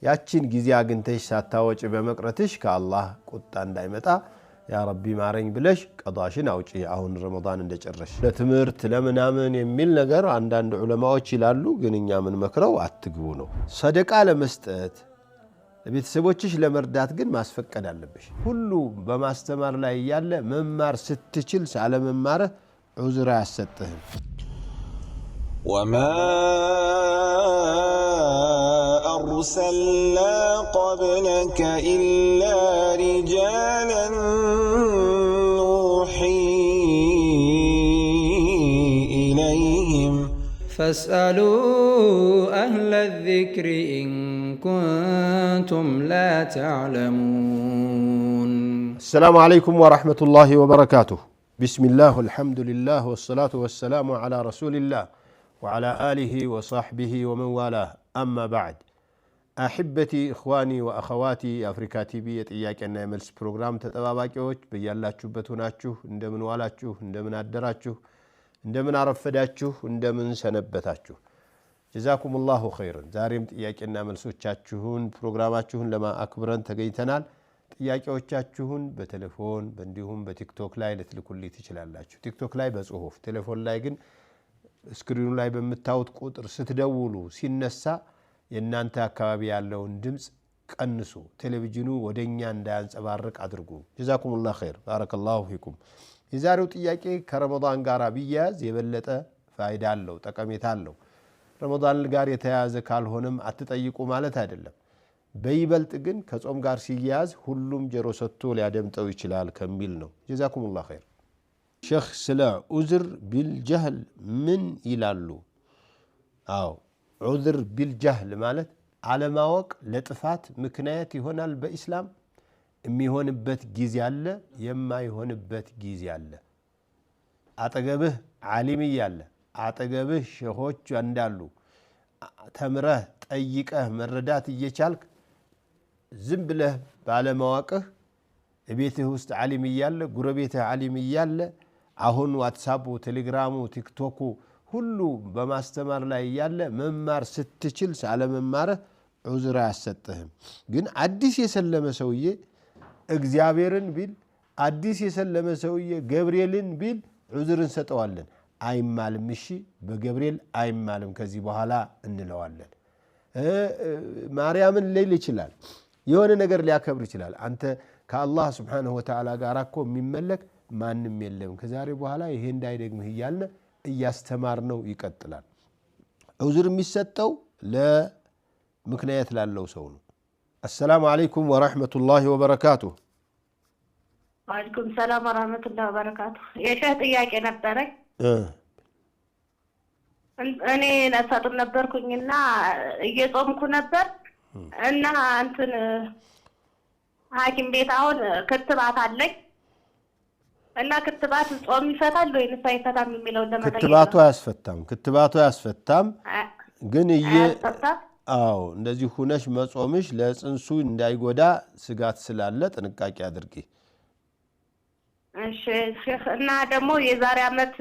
ያቺን ጊዜ አግንተሽ ሳታወጪ በመቅረትሽ ከአላህ ቁጣ እንዳይመጣ ያ ረቢ ማረኝ ብለሽ ቀዳሽን አውጪ። አሁን ረመዳን እንደጨረሽ ለትምህርት ለምናምን የሚል ነገር አንዳንድ ዑለማዎች ይላሉ፣ ግን እኛ ምን መክረው አትግቡ ነው። ሰደቃ ለመስጠት ለቤተሰቦችሽ ለመርዳት ግን ማስፈቀድ አለብሽ። ሁሉ በማስተማር ላይ ያለ መማር ስትችል ሳለመማርህ ዑዝር አያሰጥህም። وما أرسلنا قبلك إلا رجالا نوحي إليهم فاسألوا أهل الذكر إن كنتم لا تعلمون. السلام عليكم ورحمة الله وبركاته. بسم الله والحمد لله والصلاة والسلام على رسول الله وعلى آله وصحبه ومن والاه. أما بعد، أحبتي إخواني وأخواتي أفريكا تي في يتياكنا يملس بروغرام تتباباكيوش بيالاچو بتوناچو እንደምን ዋላችሁ እንደምን አደራችሁ እንደምን አረፈዳችሁ እንደምን ሰነበታችሁ። جزاكم الله خيرا። ዛሬም ጥያቄና መልሶቻችሁን ፕሮግራማችሁን ለማክብረን ተገኝተናል። ጥያቄዎቻችሁን በቴሌፎን እንዲሁም በቲክቶክ ላይ ልትልኩልኝ ትችላላችሁ። ቲክቶክ ላይ በጽሁፍ ቴሌፎን ላይ ግን ስክሪኑ ላይ በመታወት ቁጥር ስትደውሉ ሲነሳ የናንተ አካባቢ ያለውን ድምጽ ቀንሱ። ቴሌቪዥኑ ወደኛ እንዳያንጸባርቅ አድርጉ። ጀዛኩሙላህ ኸይር ባረከላሁ ፊኩም። የዛሬው ጥያቄ ከረመዳን ጋር ቢያያዝ የበለጠ ፋይዳ አለው፣ ጠቀሜታ አለው። ረመዳን ጋር የተያያዘ ካልሆነም አትጠይቁ ማለት አይደለም። በይበልጥ ግን ከጾም ጋር ሲያያዝ ሁሉም ጀሮ ሰጥቶ ሊያደምጠው ይችላል ከሚል ነው። ጀዛኩሙላህ ኸይር። ሼኽ ስለ ዑዝር ቢልጀህል ምን ይላሉ? አዎ ዑዝር ቢልጀህል ማለት አለማወቅ ለጥፋት ምክንያት ይሆናል። በኢስላም የሚሆንበት ጊዜ አለ፣ የማይሆንበት ጊዜ አለ። አጠገብህ ዓሊም እያለ አጠገብህ ሼኾች እንዳሉ ተምረህ ጠይቀህ መረዳት እየቻልክ ዝም ብለህ ባለማወቅህ ቤትህ ውስጥ ዓሊም እያለ ጉረቤትህ ዓሊም እያለ አሁን ዋትስአፑ፣ ቴሌግራሙ፣ ቲክቶኩ ሁሉ በማስተማር ላይ ያለ መማር ስትችል ሳለመማርህ ዑዝር አያሰጥህም። ግን አዲስ የሰለመ ሰውዬ እግዚአብሔርን ቢል አዲስ የሰለመ ሰውዬ ገብርኤልን ቢል ዑዝር እንሰጠዋለን። አይማልም፣ እሺ በገብርኤል አይማልም ከዚህ በኋላ እንለዋለን። ማርያምን ሊል ይችላል፣ የሆነ ነገር ሊያከብር ይችላል። አንተ ከአላህ ስብሓንሁ ወተዓላ ጋር እኮ የሚመለክ ማንም የለም፣ ከዛሬ በኋላ ይሄ እንዳይደግምህ እያልን እያስተማርነው ይቀጥላል። ዑዝር የሚሰጠው ለምክንያት ላለው ሰው ነው። አሰላሙ አለይኩም ወራህመቱላሂ ወበረካቱሁ። ወአለይኩም ሰላም ወራህመቱላሂ ወበረካቱሁ። የሼህ ጥያቄ ነበረኝ። እኔ ነፍሰ ጡር ነበርኩኝና እየጾምኩ ነበር እና እንትን ሐኪም ቤት አሁን ክትባት አለኝ እና ክትባት ጾም ይፈታል ወይስ አይፈታም የሚለው ለማጠየቅ። ክትባቱ አያስፈታም ግን አዎ እንደዚህ ሁነሽ መጾምሽ ለጽንሱ እንዳይጎዳ ስጋት ስላለ ጥንቃቄ አድርጊ። እሺ ሼህ እና ደግሞ የዛሬ አመት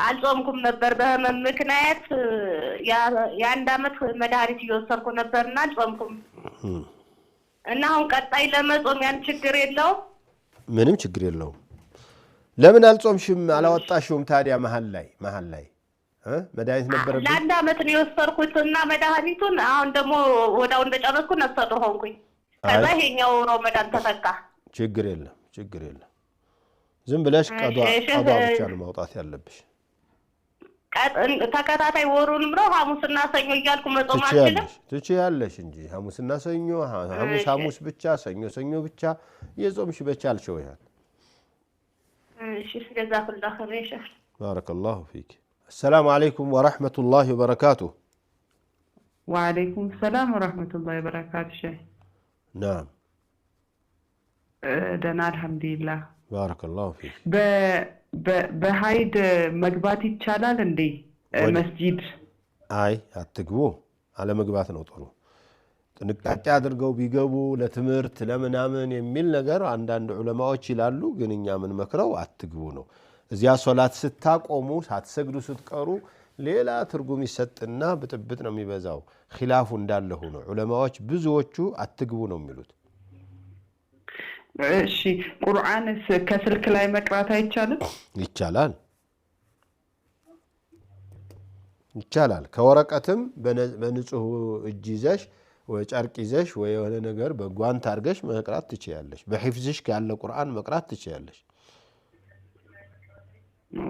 አልጾምኩም ነበር በህመም ምክንያት የአንድ አመት መድኃኒት እየወሰድኩ ነበርና አልጾምኩም እና አሁን ቀጣይ ለመጾም ያን ችግር የለውም? ምንም ችግር የለውም። ለምን አልጾምሽም አላወጣሽውም ታዲያ? መሃል ላይ መድኃኒት ነበረብኝ ለአንድ አመት ነው የወሰድኩትና መድኃኒቱን አሁን ደግሞ ወዳው እንደጨረስኩ ነፍሰ ጡር ሆንኩኝ። ከዛ ይሄኛው ረመዳን ተፈካ። ችግር የለም። ዝም ብለሽ ቀዷ ብቻ ነው ማውጣት ያለብሽ። ተከታታይ ወሩንም ነው ሐሙስና ሰኞ እያልኩ መጾም አልችልም? ትችያለሽ እንጂ ሐሙስና ሰኞ፣ ሐሙስ ብቻ፣ ሰኞ ብቻ የጾምሽ በቻልሽው ይላል። እሺ ጀዛኩላህ ኸይር። ባረከላሁ ፊክ። السلام عليكم ورحمة الله وبركاته. وعليكم السلام ورحمة الله وبركاته شيخ. نعم. دنا الحمد لله. بارك الله فيك. بهايد مقبات يتشالال اندي مسجد؟ اي اتقبو على مقبات نوطرو ጥንቃቄ አድርገው ቢገቡ ለትምህርት ለምናምን የሚል ነገር አንዳንድ ዑለማዎች ይላሉ። ግን እኛ ምን መክረው አትግቡ ነው። እዚያ ሶላት ስታቆሙ ሳትሰግዱ ስትቀሩ ሌላ ትርጉም ይሰጥና ብጥብጥ ነው የሚበዛው ኺላፉ እንዳለ ሆኖ ዑለማዎች ብዙዎቹ አትግቡ ነው የሚሉት እሺ ቁርአንስ ከስልክ ላይ መቅራት አይቻልም ይቻላል ይቻላል ከወረቀትም በንጹህ እጅ ይዘሽ ወይ ጨርቅ ይዘሽ ወይ የሆነ ነገር በጓንት አድርገሽ መቅራት ትችያለሽ በሂፍዝሽ ካለ ቁርአን መቅራት ትችያለሽ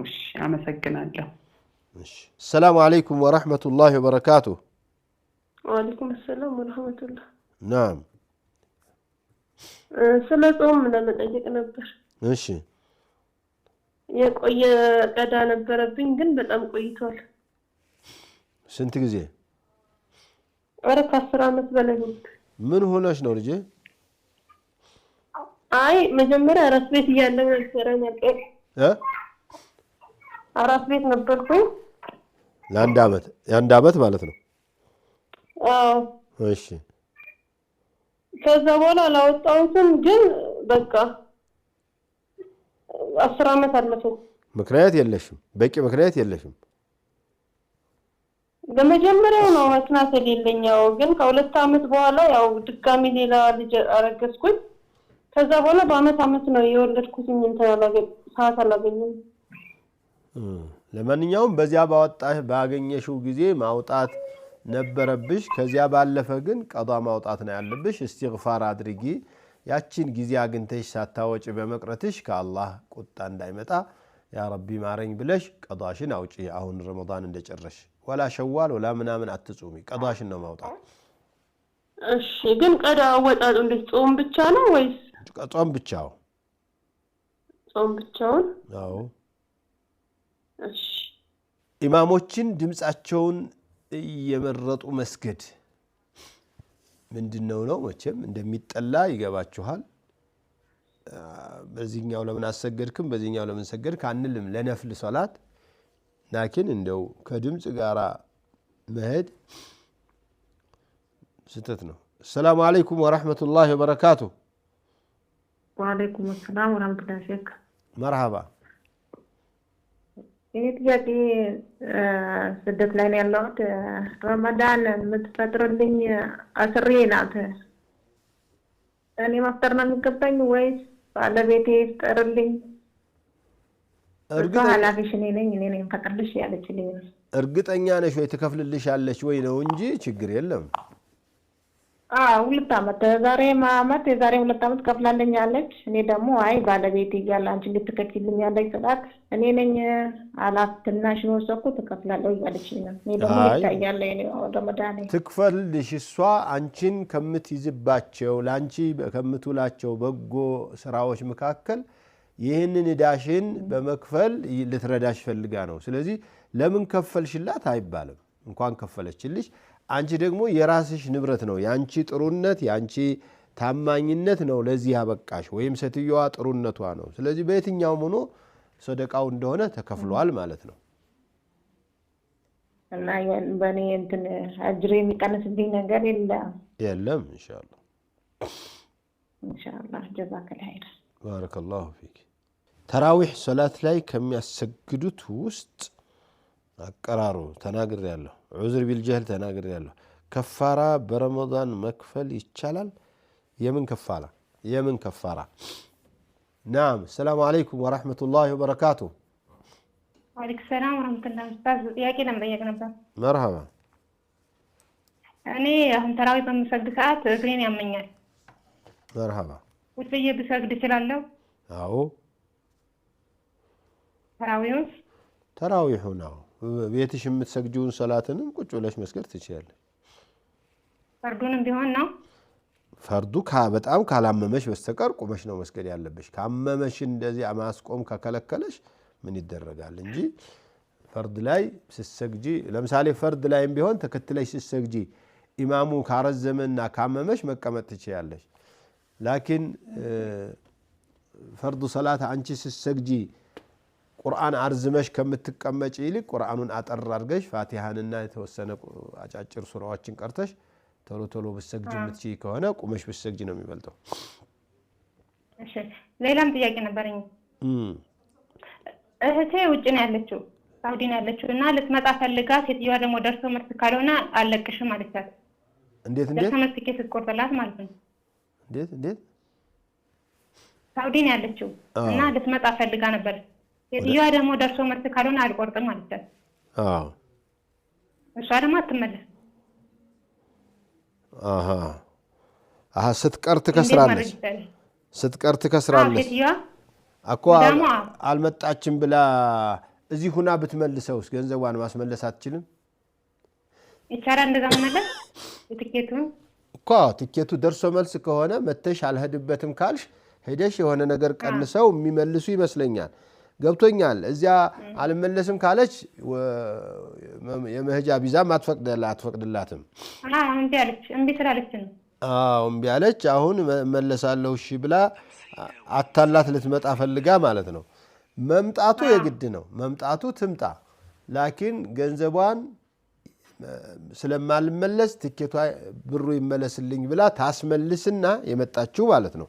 እሺ አመሰግናለሁ እሺ ሰላም አለይኩም ወራህመቱላሂ ወበረካቱሁ ወአለይኩም ሰላም ወራህመቱላህ ናም ስለ ጾም ለመጠየቅ ነበር እሺ የቆየ ቀዳ ነበረብኝ ግን በጣም ቆይቷል ስንት ጊዜ ወረ 10 አመት በላይ ነው ምን ሆነሽ ነው ልጄ አይ መጀመሪያ አራስ ቤት እያለሁ ነበር አራስ ቤት ነበርኩኝ ለአንድ አመት ማለት ነው አዎ እሺ ከዛ በኋላ አላወጣሁትም ግን በቃ 10 አመት አለፈው ምክንያት የለሽም በቂ ምክንያት የለሽም በመጀመሪያው ነው መስናት የሌለኛው ግን ከሁለት አመት በኋላ ያው ድጋሚ ሌላ ልጅ አረገዝኩኝ ከዛ በኋላ በአመት ነው የወለድኩኝ ሰዓት አላገኘም ለማንኛውም በዚያ ባገኘሽው ጊዜ ማውጣት ነበረብሽ ከዚያ ባለፈ ግን ቀዷ ማውጣት ነው ያለብሽ ኢስቲግፋር አድርጊ ያቺን ጊዜ አግንተሽ ሳታወጪ በመቅረትሽ ከአላህ ቁጣ እንዳይመጣ ያ ረቢ ማረኝ ብለሽ ቀዷሽን አውጪ አሁን ረመዳን እንደጨረሽ ወላ ሸዋል ወላ ምናምን አትጾሚ ቀዷሽን ነው ማውጣት እሺ ግን ቀዳ አወጣጡ እንዴት ጾም ብቻ ነው ወይስ ጾም ብቻውን አዎ እሺ ኢማሞችን ድምጻቸውን እየመረጡ መስገድ ምንድነው ነው መቼም እንደሚጠላ ይገባችኋል በዚህኛው ለምን አሰገድክም በዚህኛው ለምን ሰገድክ አንልም ለነፍል ሶላት ላኪን እንደው ከድምጽ ጋራ መሄድ ስተት ነው ሰላም አለይኩም ወራህመቱላሂ ወበረካቱ ወአለይኩም ሰላም ወራህመቱላሂ ሼክ መርሐባ ጥያቄ ስደት ላይ ነው ያለሁት ረመዳን የምትፈጥርልኝ አስሬ ናት እኔ ማፍጠር ነው የሚገባኝ ወይስ ባለቤቴ ይፍጠርልኝ ኃላፊሽ እኔ ነኝ ፈቅድልሽ ያለችልኝ እርግጠኛ ነሽ ወይ ትከፍልልሻለች ወይ ነው እንጂ ችግር የለም ሁለት አመት የዛሬ 2 አመት ከፍላለኝ አለች እኔ ደግሞ አይ ባለቤቴ ይያል አንቺ ልትከፍልልኝ ያለች ሰላት እኔ ነኝ አላፍትናሽ ነው ሰኩ ተከፍላለሁ ያለችኝ ነው እኔ ደግሞ ይታያል እኔ ረመዳን ትክፈልልሽ እሷ አንቺን ከምትይዝባቸው ላንቺ ከምትውላቸው በጎ ስራዎች መካከል ይሄንን ዳሽን በመክፈል ልትረዳሽ ፈልጋ ነው ስለዚህ ለምን ከፈልሽላት አይባልም እንኳን ከፈለችልሽ አንቺ ደግሞ የራስሽ ንብረት ነው ያንቺ ጥሩነት ያንቺ ታማኝነት ነው ለዚህ ያበቃሽ ወይም ሰትየዋ ጥሩነቷ ነው ስለዚህ በየትኛው ሆኖ ሰደቃው እንደሆነ ተከፍሏል ማለት ነው እና በእኔ እንትን አጅሬ የሚቀንስብኝ ነገር የለም ኢንሻአላህ ጀዛከላህ ኸይር ባረከላሁ ፊክ ተራዊህ ሶላት ላይ ከሚያሰግዱት ውስጥ አቀራሩ ተናግሬያለሁ ዑዝር ቢልጀህል ተናግሬያለሁ ከፋራ በረመዳን መክፈል ይቻላል የምን ከፋራ ናም ሰላም አለይኩም ወራህመቱላሂ ወበረካቱ ወአለይኩም ሰላም ወራህመቱላሂ ኡስታዝ ጥያቄ ለመጠየቅ ነበር መርሐባ እኔ አሁን ተራዊህ በምሰግድ ሰዓት እግሬን ያመኛል መርሐባ ውጭዬ ብሰግድ እችላለሁ አዎ ተራዊህ ነው ቤትሽ የምትሰግጂውን ሶላትንም ቁጭ ብለሽ መስገድ ትችያለሽ ፈርዱንም ቢሆን ነው ፈርዱ በጣም ካላመመሽ በስተቀር ቁመሽ ነው መስገድ ያለብሽ ካመመሽ እንደዚህ ማስቆም ከከለከለሽ ምን ይደረጋል እንጂ ፈርድ ላይ ሲሰግጂ ለምሳሌ ፈርድ ላይም ቢሆን ተከትለሽ ሲሰግጂ ኢማሙ ካረዘመና ካመመሽ መቀመጥ ትችያለሽ ላኪን ፈርዱ ሶላት አንቺ ሲሰግጂ ቁርአን አርዝመሽ ከምትቀመጪ ይልቅ ቁርአኑን አጠር አድርገሽ ፋቲሃንና የተወሰነ አጫጭር ሱራዎችን ቀርተሽ ቶሎ ብትሰግጂ የምትችይ ከሆነ ቁመሽ ብትሰግጂ ነው የሚበልጠው እሺ ሌላም ጥያቄ ነበርኝ እህቴ ውጭ ነው ያለችው ሳውዲ ነው ያለችው እና ልትመጣ ፈልጋ ሴትዮዋ ደግሞ ደርሶ መልስ ካልሆነ አለቅሽም አለቻት። እንዴት ደርሶ መልስ ትኬት ስትቆርጥላት ማለት ነው። እንዴት ሳውዲ ነው ያለችው እና ልትመጣ ፈልጋ ነበር። ሴትዮዋ ደግሞ ደርሶ መልስ ካልሆነ አልቆርጥም አለቻት። እሷ ደግሞ አትመለስ። ስትቀርት ከስራለች ሴትዮዋ እኮ አልመጣችም ብላ እዚህ ሁና ብትመልሰውስ ገንዘቧን ማስመለስ አትችልም? ይቻላል እንደዛ መመለስ? ትኬቱ ደርሶ መልስ ከሆነ መተሽ አልሄድበትም ካልሽ ሄደሽ የሆነ ነገር ቀንሰው የሚመልሱ ይመስለኛል። ገብቶኛል። እዚያ አልመለስም ካለች የመሄጃ ቪዛም አትፈቅድላትም። እምቢ ስላለች ነው። እምቢ አለች። አሁን መለሳለሁ እሺ ብላ አታላት ልትመጣ ፈልጋ ማለት ነው። መምጣቱ የግድ ነው። መምጣቱ ትምጣ። ላኪን ገንዘቧን ስለማልመለስ ትኬቷ ብሩ ይመለስልኝ ብላ ታስመልስና የመጣችው ማለት ነው።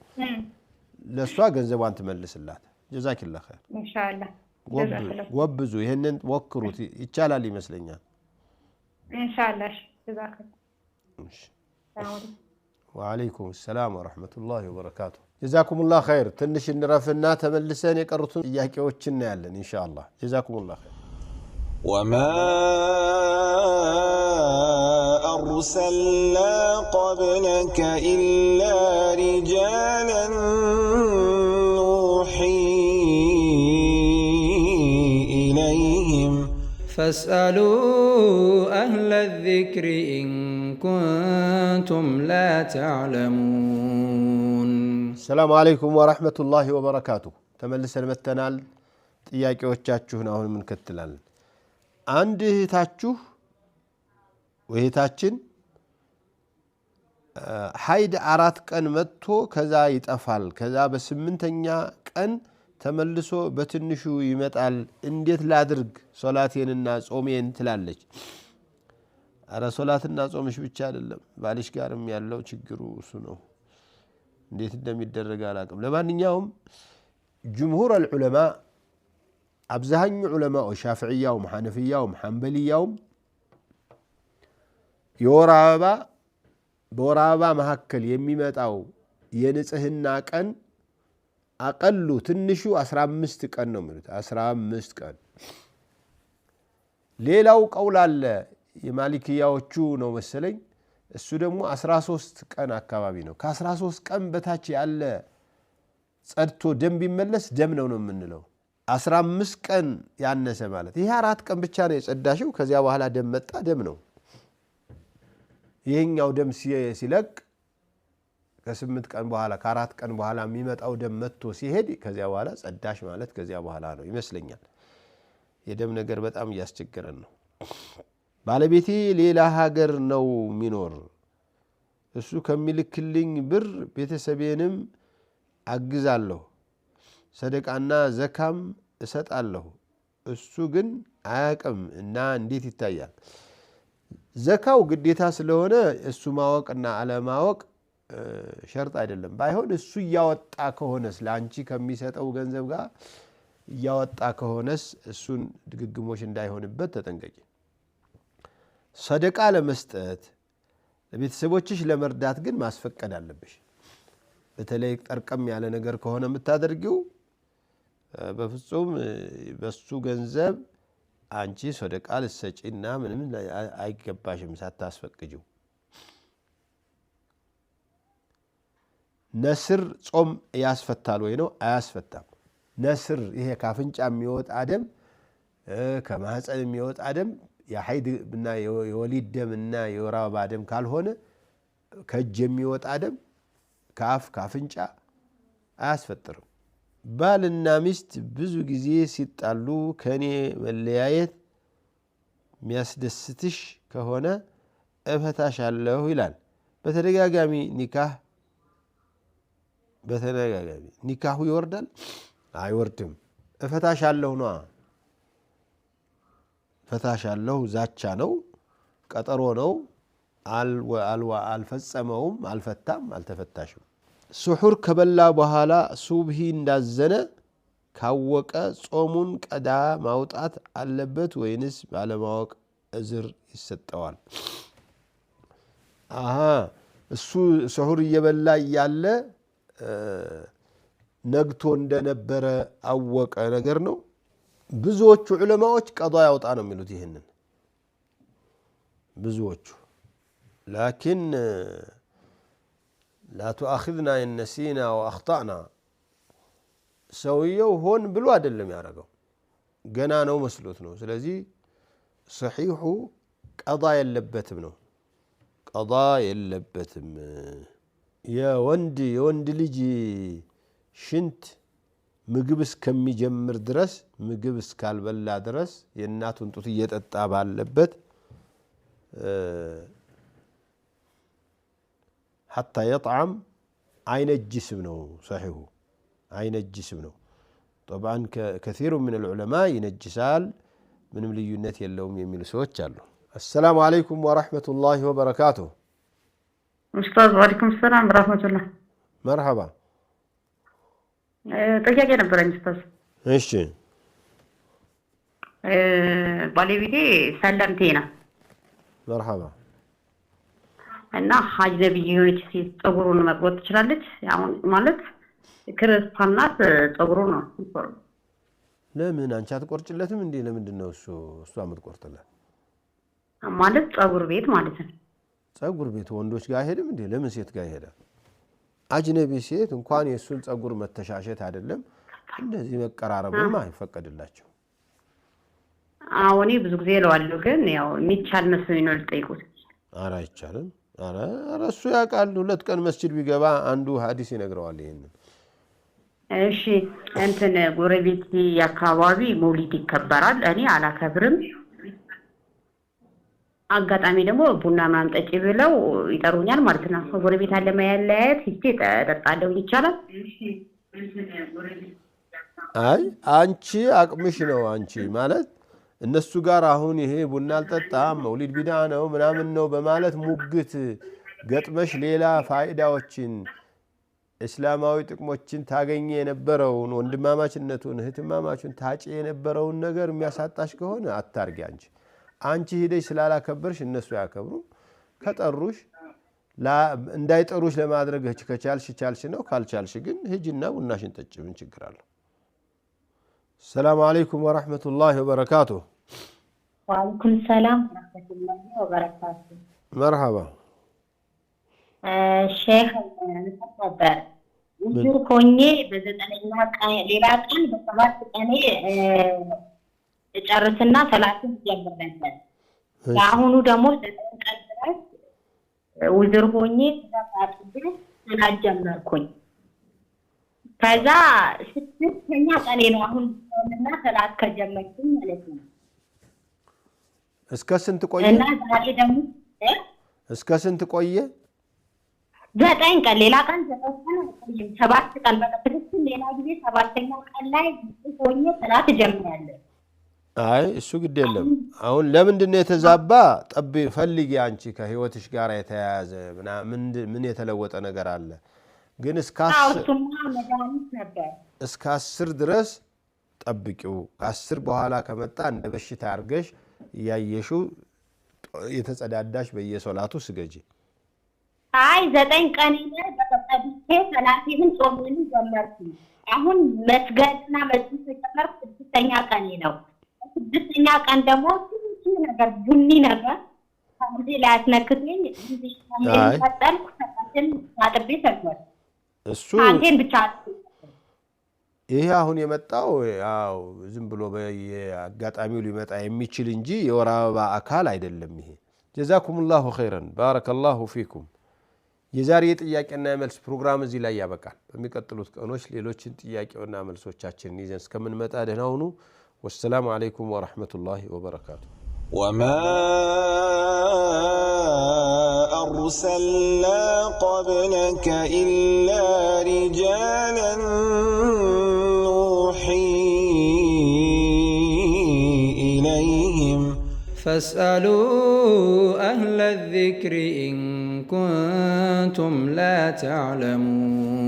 ለሷ ገንዘቧን ትመልስላት። ጀዛኪላ ኸይር ኢንሻአላህ። ወብዙ ይሄንን ወክሩት ይቻላል ይመስለኛል። ኢንሻአላህ። ጀዛከላ ወአለይኩም ሰላም ወራህመቱላሂ ወበረካቱ። ጀዛኩሙላህ ኸይር። ትንሽ እንረፍና ተመልሰን የቀሩትን ጥያቄዎችን እናያለን ኢንሻአላህ። ጀዛኩሙላህ ኸይር። وما أرسلنا قبلك إلا رجالا نوحي إليهم فاسألوا أهل الذكر إن كنتم لا تعلمون. السلام عليكم ورحمة الله وبركاته. تملسنا متنال ጥያቄዎቻችሁን አሁን ምን ከተላል አንድ እህታችሁ ወይታችን ሀይድ 4 ቀን መጥቶ ከዛ ይጠፋል። ከዛ በ8ኛ ቀን ተመልሶ በትንሹ ይመጣል። እንዴት ላድርግ ሶላቴንና ጾሜን ትላለች። አረ ሶላትና ጾምሽ ብቻ አይደለም ባልሽ ጋርም ያለው ችግሩ እሱ ነው። እንዴት እንደሚደረግ አላቅም። ለማንኛውም ጅምሁር العلماء አብዛኛው ዑለማው ሻፊዒያውም ሐነፊያውም ሐንበሊያውም የወር አበባ መሐከል የሚመጣው የንጽህና ቀን አቀሉ ትንሹ 15 ቀን ነው ማለት 15 ቀን። ሌላው ቀውል አለ የማሊክያዎቹ ነው መሰለኝ እሱ ደግሞ 13 ቀን አካባቢ ነው። ከ13 ቀን በታች ያለ ጸድቶ ደም ቢመለስ ደም ነው የምንለው። 15 ቀን ያነሰ ማለት ይሄ 4 ቀን ብቻ ነው የጸዳሽው ከዚያ በኋላ ደም መጣ ደም ነው። ይሄኛው ደም ሲለቅ ከ8 ቀን በኋላ ከ4 ቀን በኋላ የሚመጣው ደም መጥቶ ሲሄድ ከዚያ በኋላ ጸዳሽ ማለት ከዚያ በኋላ ነው ይመስለኛል። የደም ነገር በጣም ያስቸገረን ነው። ባለቤቴ ሌላ ሀገር ነው ሚኖር እሱ ከሚልክልኝ ብር ቤተሰቤንም አግዛለሁ ሰደቃና ዘካም እሰጣለሁ እሱ ግን አያቅም እና እንዴት ይታያል? ዘካው ግዴታ ስለሆነ እሱ ማወቅና አለማወቅ ሸርጥ አይደለም። ባይሆን እሱ ያወጣ ከሆነስ ለአንቺ ከሚሰጠው ገንዘብ ጋር ያወጣ ከሆነስ እሱን ድግግሞሽ እንዳይሆንበት ተጠንቀቂ። ሰደቃ ለመስጠት ለቤተሰቦችሽ ለመርዳት ግን ማስፈቀድ አለብሽ። በተለይ ጠርቀም ያለ ነገር ከሆነ የምታደርጊው በፍጹም በሱ ገንዘብ አንቺ ሰደቃ ልትሰጪና ምንም አይገባሽም ሳታስፈቅጂው። ነስር ጾም ያስፈታል ወይ ነው? አያስፈታም። ነስር ይሄ ካፍንጫ የሚወጣ ደም ከማህፀን የሚወጣ ደም የሐይድ እና የወሊድ ደምና የወር አበባ ደም ካልሆነ ከእጅ የሚወጣ ደም ካፍ ካፍንጫ አያስፈጥርም። ባልና ሚስት ብዙ ጊዜ ሲጣሉ ከኔ መለያየት የሚያስደስትሽ ከሆነ እፈታሻለሁ ይላል። በተደጋጋሚ ኒካሁ ይወርዳል? አይወርድም። እፈታሻለሁ ነው። እፈታሻለሁ ዛቻ ነው፣ ቀጠሮ ነው። አልፈጸመውም፣ አልፈታም፣ አልተፈታሽም። ስሑር ከበላ በኋላ ሱብሂ እንዳዘነ ካወቀ ጾሙን ቀዳ ማውጣት አለበት ወይንስ ባለማወቅ እዝር ይሰጠዋል? እሱ ስሁር እየበላ ያለ ነግቶ እንደነበረ አወቀ ነገር ነው። ብዙዎቹ ዑለማዎች ቀዷ ያውጣ ነው የሚሉት ይሄንን ብዙዎቹ። ላኪን ላ ቱአኺዝና ኢን ነሲና ወአኽጣእና ሰውየው ሆን ብሎ አይደለም ያደረገው ገና ነው መስሎት ነው። ስለዚህ ሰሒሑ ቀዷ የለበትም ነው ቀዷ የለበትም። የወንድ ልጅ ሽንት ምግብ እስከሚጀምር ድረስ ምግብ እስካልበላ ድረስ የእናቱን ጡት እየጠጣ ባለበት ሐታ የጥዓም አይነጅስም ነው ሰሒሑ አይነጅስም ነው። ጠብዓን ከሲሩ ምን ልዑለማ ይነጅሳል ምንም ልዩነት የለውም የሚሉ ሰዎች አሉ። አሰላሙ አለይኩም ወረሕመቱላሂ ወበረካቱሁ። ኡስታዝ ወአለይኩም ሰላም ወራህመቱላህ። መርሐባ። ጥያቄ ነበረኝ ኡስታዝ። እሺ። ባለቤቴ ሰለምቴ ነው። መርሐባ። እና አጅነቢ የሆነች ሴት ፀጉሩን መቁረጥ ትችላለች? አሁን ማለት ክርስቲያን ናት፣ ፀጉሩ ነው። ለምን አንቺ አትቆርጭለትም እንዴ? ለምንድን ነው እሷ የምትቆርጥለት? ማለት ፀጉር ቤት ማለት ነው። ፀጉር ቤት ወንዶች ጋር አይሄድም እንዴ? ለምን ሴት ጋር ይሄዳል? አጅነቢ ሴት እንኳን የእሱን ፀጉር መተሻሸት አይደለም እንደዚህ መቀራረብማ አይፈቀድላቸው። እኔ ብዙ ጊዜ እለዋለሁ፣ ግን ያው የሚቻል መስሎኝ ነው ልጠይቁት። ኧረ አይቻልም። ኧረ እሱ ያውቃል። 2 ቀን መስጂድ ቢገባ አንዱ ሐዲስ ይነግረዋል ይሄንን። እሺ እንትን ጎረቤት አካባቢ መውሊድ ይከበራል። እኔ አላከብርም። አጋጣሚ ደግሞ ቡና ምናምን ጠጪ ብለው ይጠሩኛል ማለት ነው። ጎረቤት አለ ማያለያየት ሂጄ እጠጣለሁ። ይቻላል? አይ አንቺ አቅምሽ ነው። አንቺ ማለት እነሱ ጋር አሁን ይሄ ቡና አልጠጣም መውሊድ ቢድዓ ነው ምናምን ነው በማለት ሙግት ገጥመሽ ሌላ ፋይዳዎችን እስላማዊ ጥቅሞችን ታገኘ የነበረውን ወንድማማችነቱን እህትማማቹን ታጪ የነበረውን ነገር የሚያሳጣሽ ከሆነ አታርጊ። አንቺ ሄደሽ ስላላከበርሽ እነሱ ያከብሩ። ከጠሩሽ እንዳይጠሩሽ ለማድረግ ከቻልሽ ነው። ካልቻልሽ ግን ሂጂና ቡናሽን ጠጪ። ምን ችግር አለው? ሰላም አለይኩም ወራህመቱላሂ ወበረካቱሁ። ወአለይኩም ሰላም ወራህመቱላሂ ወበረካቱሁ። መርሐባ ሼህ ነበር ውድር ሆኜ በ9ኛ ቀን ሌላ ቀን በ7 ቀን ጨርስና 30 ጀምረናል። አሁኑ ደግሞ 9 ቀን ድረስ ውድር ሆኜ ሰላት ጀመርኩኝ። ከዛ 6ኛ ቀኔ ነው አሁን እና ሰላት ከጀመርኩኝ ማለት ነው። እስከ ስንት ቆየ? እና ዛሬ ደግሞ እስከ ስንት ቆየ? 9 ቀን ሌላ ቀን 9 ቀን 7 ቀን በተከታታይ ሌላ ጊዜ 7ኛ ቀን ላይ ሆኜ ሰላት ጀምራለሁ። አይ እሱ ግድ የለም። አሁን ለምንድን ነው የተዛባ? ጠብ ፈልጊ። አንቺ ከህይወትሽ ጋር የተያያዘ ምን የተለወጠ ነገር አለ? ግን እስከ 10 ድረስ ጠብቂው። ከ10 በኋላ ከመጣ እንደ በሽታ አድርገሽ እያየሽው የተጸዳዳሽ በየሶላቱ ስገጂ። አይ 9 ቀን ላይ በተጠብቄ ሰላቴን ጾምን ጀመርኩ። አሁን መስገድና መስጊድ ተጨመርኩ። 6ኛ ቀን ነው። 6ኛ ቀን ደግሞ ትንሽ ነገር ቡኒ ነገር ከዚህ ላይ አስነክተኝ እንዲህ ተጠልኩ። ተጠልኩ አጥቤ ሰግድ እሱ አንተን ብቻ ይሄ አሁን የመጣው ያው ዝም ብሎ በየአጋጣሚው ሊመጣ የሚችል እንጂ የወር አበባ አካል አይደለም። ይሄ ጀዛኩሙላሁ ኸይረን ባረከላሁ ፊኩም። የዛሬ ጥያቄና መልስ ፕሮግራም እዚህ ላይ ያበቃል። በሚቀጥሉት ቀኖች ሌሎችን ጥያቄውና መልሶቻችንን ይዘን እስከምንመጣ ደህና ሁኑ። ወሰላሙ አለይኩም ወራህመቱላሂ ወበረካቱ። وما أرسلنا قبلك إلا رجالا نوحي إليهم فاسألوا أهل الذكر إن كنتم لا تعلمون